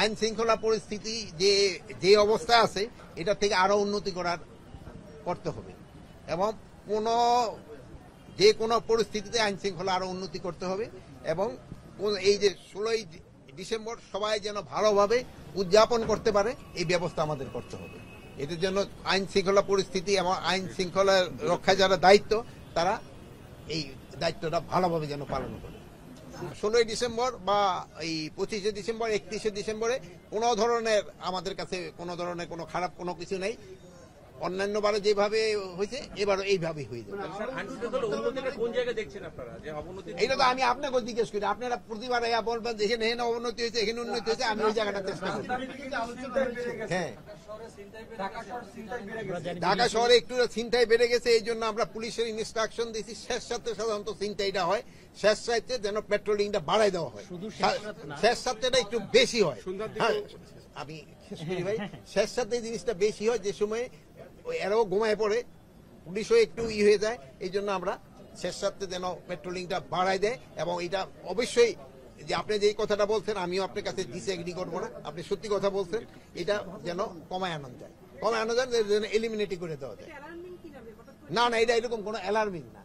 আইন শৃঙ্খলা পরিস্থিতি যে অবস্থা আছে এটা থেকে আরো উন্নতি করতে হবে এবং যে কোনো পরিস্থিতিতে আইন শৃঙ্খলা আরো উন্নতি করতে হবে এবং এই যে 16ই ডিসেম্বর সবাই যেন ভালোভাবে উদযাপন করতে পারে এই ব্যবস্থা আমাদের করতে হবে। এদের জন্য আইন শৃঙ্খলা পরিস্থিতি এবং আইন শৃঙ্খলা রক্ষায় যারা দায়িত্ব তারা এই দায়িত্বটা ভালোভাবে যেন পালন করে। 16ই ডিসেম্বর বা এই 25শে ডিসেম্বর 31শে ডিসেম্বরে কোনো ধরনের আমাদের কাছে কোনো ধরনের কোনো খারাপ কোনো কিছু নেই। অন্যান্য বারে যেভাবে হয়েছে এবারও এইভাবেই হয়ে যাবে। এইটা তো আমি আপনাকে জিজ্ঞেস করি, আপনারা প্রতিবার বলবেন যে এখানে অবনতি হয়েছে এখানে উন্নতি হয়েছে, আমি ওই জায়গাটা চেষ্টা করি। হ্যাঁ, ঢাকা শহরে একটু ছিনতাই বেড়ে গেছে, এই জন্য আমরা পুলিশের ইনস্ট্রাকশন দিয়েছি শেষ রাতে সাধারণত ছিনতাইটা হয়, শেষ রাতে যেন পেট্রোলিংটা বাড়াই দেওয়া হয়, শেষ রাতেটা একটু বেশি হয়। হ্যাঁ, আমি শেষ করি ভাই, শেষ রাতে এই জিনিসটা বেশি হয়, যে সময় এরাও ঘুমায় পড়ে, পুলিশও একটু হয়ে যায়, এই জন্য আমরা শেষ রাতে যেন পেট্রোলিংটা বাড়াই দেয়। এবং এটা অবশ্যই যে আপনি যে কথাটা বলছেন আমিও আপনার কাছে ডিসএগ্রি করবো না, আপনি সত্যি কথা বলছেন, এটা যেন কমায় আনা যায়, যেন এলিমিনেটই করে দেওয়া যায়। না, এটা এরকম কোনো অ্যালার্মিং না।